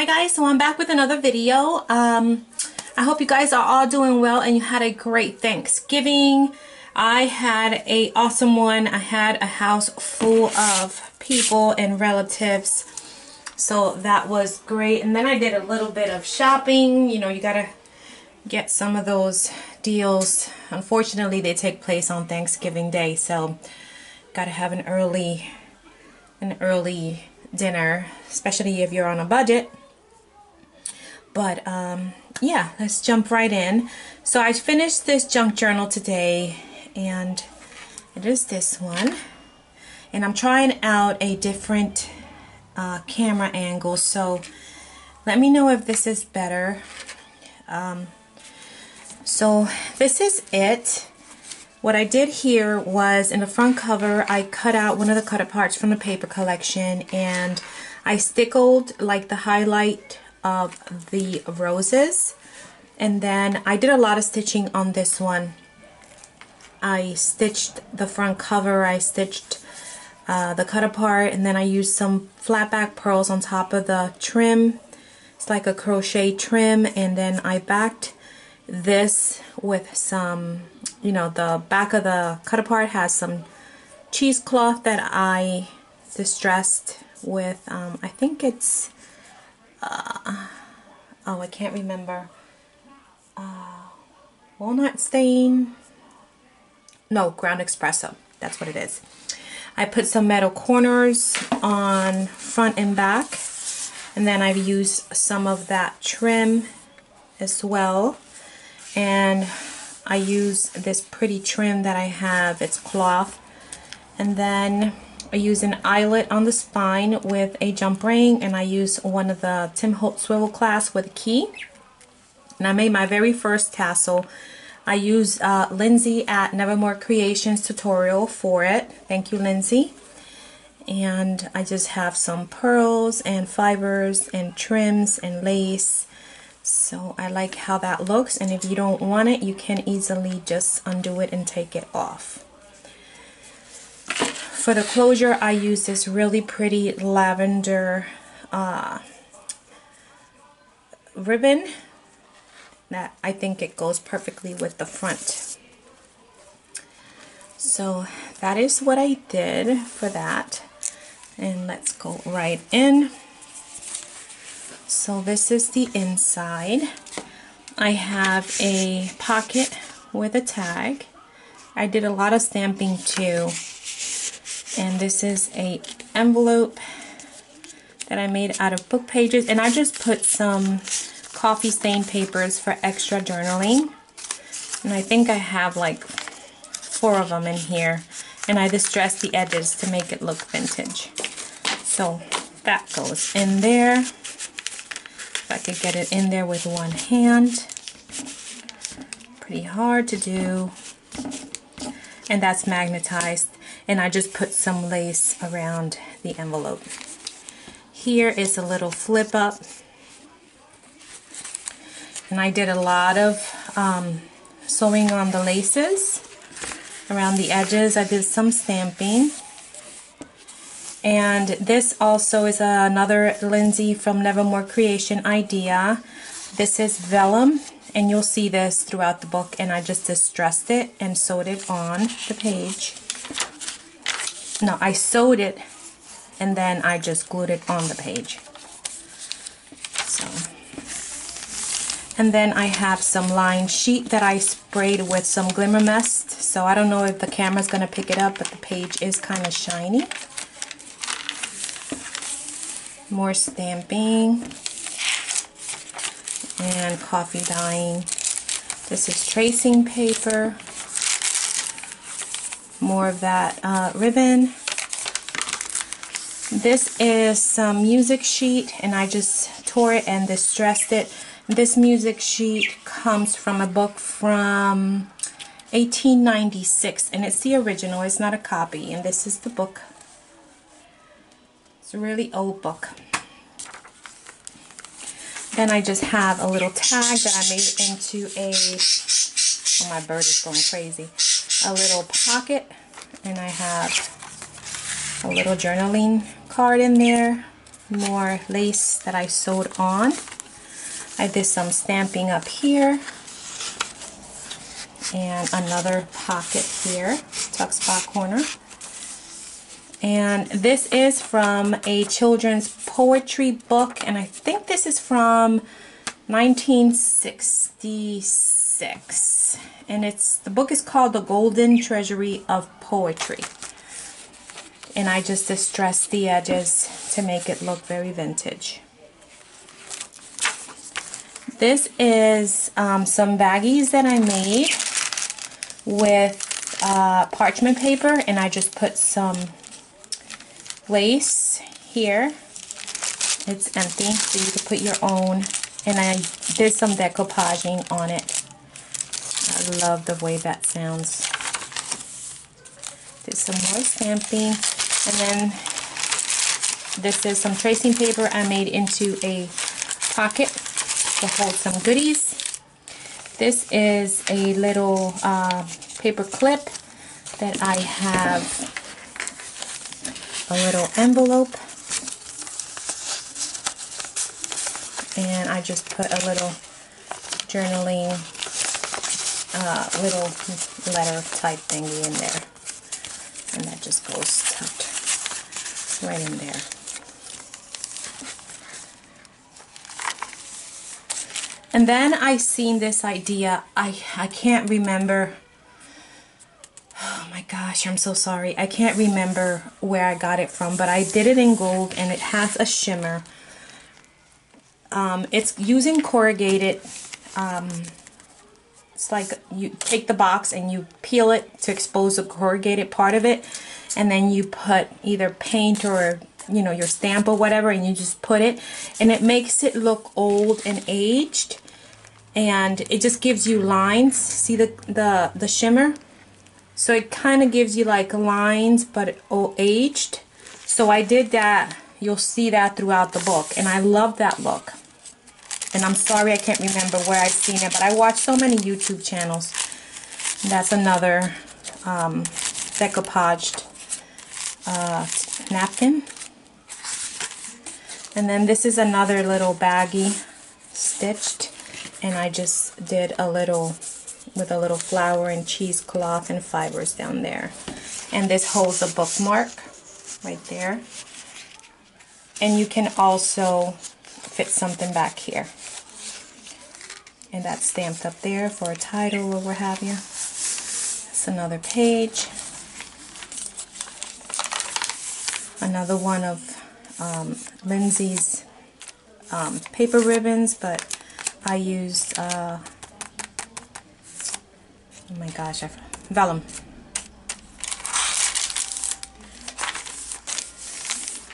Hi guys, so I'm back with another video. I hope you guys are all doing well and you had a great Thanksgiving. I had an awesome one. I had a house full of people and relatives, so that was great. And then I did a little bit of shopping. You know, you gotta get some of those deals. Unfortunately, they take place on Thanksgiving Day, so gotta have an early dinner, especially if you're on a budget. But yeah, let's jump right in. So I finished this junk journal today, and it is this one, and I'm trying out a different camera angle, so let me know if this is better. So this is it. What I did here was, in the front cover, I cut out one of the cut parts from the paper collection, and I stickled like the highlight of the roses. And then I did a lot of stitching on this one. I stitched the front cover, I stitched the cut apart, and then I used some flat back pearls on top of the trim. It's like a crochet trim, and then I backed this with some, you know, the back of the cut apart has some cheesecloth that I distressed with, I think it's, oh, I can't remember, walnut stain, no, ground espresso, that's what it is. I put some metal corners on front and back, and then I've used some of that trim as well. And I use this pretty trim that I have, it's cloth, and then I use an eyelet on the spine with a jump ring, and I use one of the Tim Holtz swivel clasps with a key. And I made my very first tassel. I used Lindsay at Nevermore Creations tutorial for it. Thank you, Lindsay. And I just have some pearls and fibers and trims and lace. So I like how that looks, and if you don't want it, you can easily just undo it and take it off. For the closure, I use this really pretty lavender ribbon that I think it goes perfectly with the front. So that is what I did for that, and let's go right in. So this is the inside. I have a pocket with a tag. I did a lot of stamping too. And this is a envelope that I made out of book pages. And I just put some coffee stain papers for extra journaling. And I think I have like 4 of them in here. And I distressed the edges to make it look vintage. So that goes in there. If I could get it in there with one hand. Pretty hard to do. And that's magnetized. And I just put some lace around the envelope. Here is a little flip up. And I did a lot of sewing on the laces around the edges. I did some stamping. And this also is another Lindsay from Nevermore Creation idea. This is vellum, and you'll see this throughout the book, and I just distressed it and sewed it on the page. No, I sewed it and then I just glued it on the page. So, and then I have some lined sheet that I sprayed with some glimmer mist. So I don't know if the camera's gonna pick it up, but the page is kind of shiny. More stamping and coffee dyeing. This is tracing paper. More of that ribbon. This is some music sheet, and I just tore it and distressed it. This music sheet comes from a book from 1896, and it's the original, it's not a copy, and this is the book. It's a really old book. Then I just have a little tag that I made into a, oh, my bird is going crazy, a little pocket, and I have a little journaling card in there, more lace that I sewed on. I did some stamping up here and another pocket here, tuck spot corner. And this is from a children's poetry book, and I think this is from 1966. And the book is called The Golden Treasury of Poetry. And I just distressed the edges to make it look very vintage. This is some baggies that I made with parchment paper, and I just put some lace here. It's empty, so you can put your own, and I did some decoupaging on it. I love the way that sounds. Did some more stamping, and then this is some tracing paper I made into a pocket to hold some goodies. This is a little paper clip that I have a little envelope, and I just put a little journaling little letter type thingy in there, and that just goes tucked right in there. And then I seen this idea. I can't remember. Oh my gosh, I'm so sorry. I can't remember where I got it from, but I did it in gold, and it has a shimmer. It's using corrugated. It's like you take the box and you peel it to expose the corrugated part of it, and then you put either paint or your stamp or whatever, and you just put it, and it makes it look old and aged, and it just gives you lines. See the shimmer? So it kind of gives you like lines, but aged. So I did that. You'll see that throughout the book, and I love that look. And I'm sorry I can't remember where I've seen it, but I watch so many YouTube channels. That's another decoupaged napkin. And then this is another little baggie stitched, and I just did a little with a little flower and cheesecloth and fibers down there. And this holds a bookmark right there. And you can also fit something back here. And that's stamped up there for a title or what have you. That's another page. Another one of Lindsay's paper ribbons, but I used oh my gosh, vellum.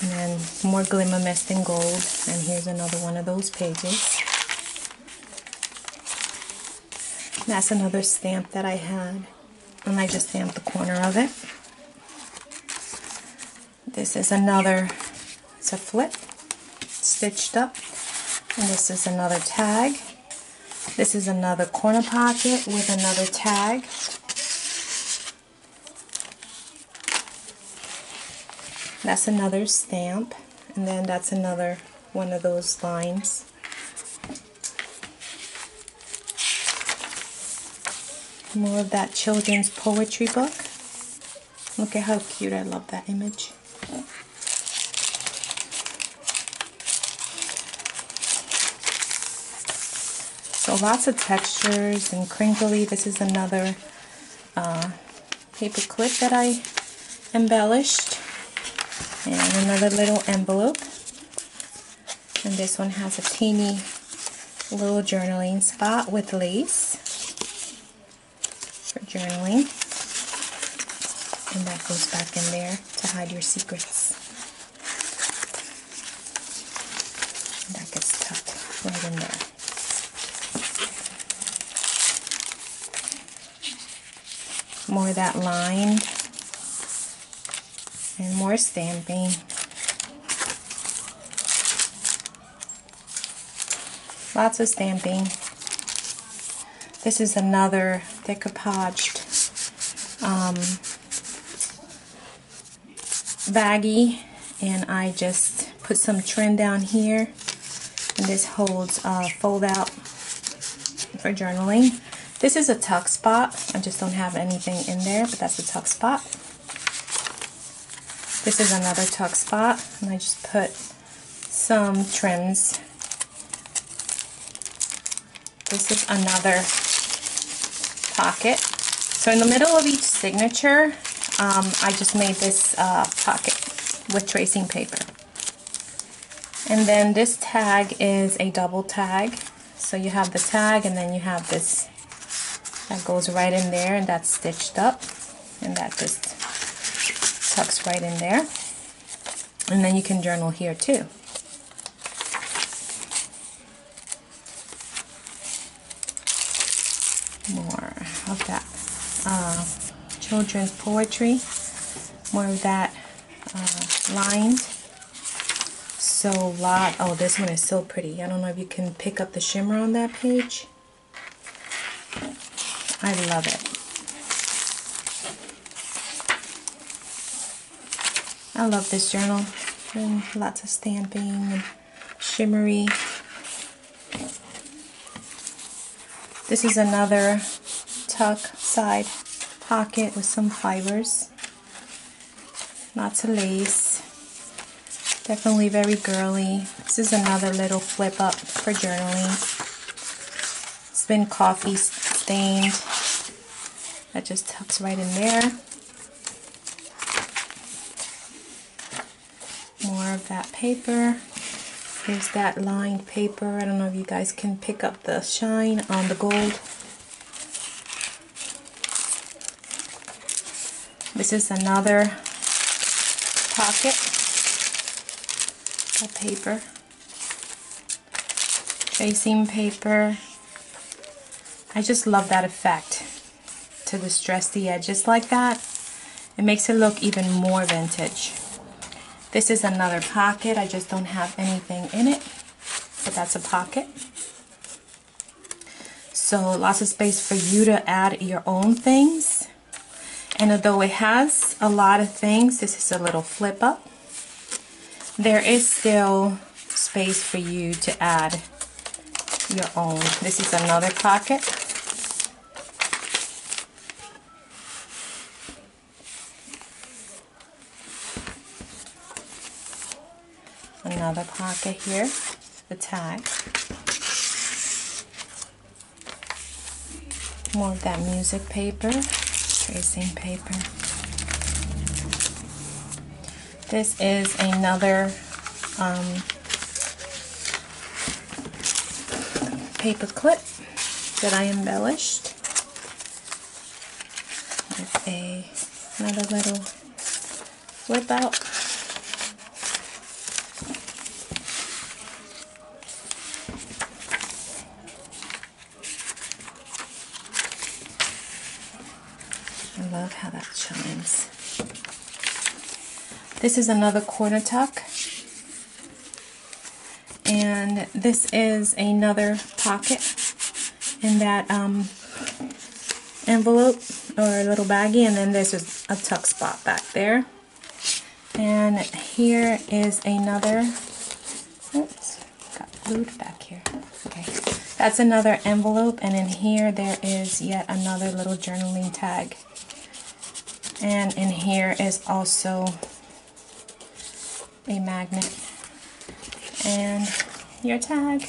And then more Glimmer Mist in gold, and here's another one of those pages. That's another stamp that I had, and I just stamped the corner of it. This is another, it's a flip, stitched up, and this is another tag. This is another corner pocket with another tag. That's another stamp, and then that's another one of those lines. More of that children's poetry book. Look at how cute, I love that image. So lots of textures and crinkly. This is another paper clip that I embellished. And another little envelope. And this one has a teeny little journaling spot with lace for journaling. And that goes back in there to hide your secrets. And that gets tucked right in there. More of that lined. And more stamping. Lots of stamping. This is another decoupaged baggie, and I just put some trim down here, and this holds fold out for journaling. This is a tuck spot. I just don't have anything in there, but that's a tuck spot. This is another tuck spot, and I just put some trims. This is another pocket. So in the middle of each signature, I just made this pocket with tracing paper. And then this tag is a double tag. So you have the tag, and then you have this that goes right in there, and that's stitched up, and that just tucks right in there. And then you can journal here too. More of that children's poetry, more of that lined. So oh, this one is so pretty. I don't know if you can pick up the shimmer on that page. I love it. I love this journal, and lots of stamping and shimmery. This is another tuck side pocket with some fibers. Lots of lace. Definitely very girly. This is another little flip up for journaling. It's been coffee stained. That just tucks right in there. More of that paper. Here's that lined paper. I don't know if you guys can pick up the shine on the gold. This is another pocket of paper. Tracing paper. I just love that effect, to distress the edges like that. It makes it look even more vintage. This is another pocket. I just don't have anything in it, but that's a pocket. So lots of space for you to add your own things. And although it has a lot of things, this is a little flip up. There is still space for you to add your own. This is another pocket. Another pocket here, the tag. More of that music paper, tracing paper. This is another paper clip that I embellished with another little flip out. I love how that shines. This is another corner tuck, and this is another pocket in that envelope or a little baggie, and then there's a tuck spot back there. And here is another, oops, got glued back here. Okay, that's another envelope, and in here there is yet another little journaling tag. And in here is also a magnet and your tag.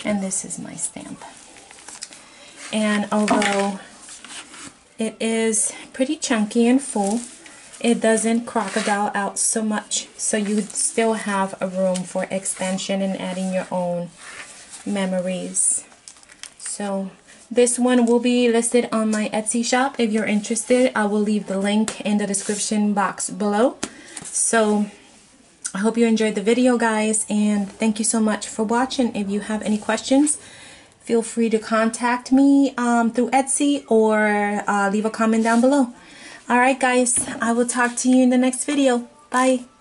And this is my stamp. And although it is pretty chunky and full, it doesn't crocodile out so much, so you still have a room for expansion and adding your own memories. So this one will be listed on my Etsy shop. If you're interested, I will leave the link in the description box below. So I hope you enjoyed the video, guys, and thank you so much for watching. If you have any questions, feel free to contact me through Etsy or leave a comment down below. Alright guys, I will talk to you in the next video. Bye.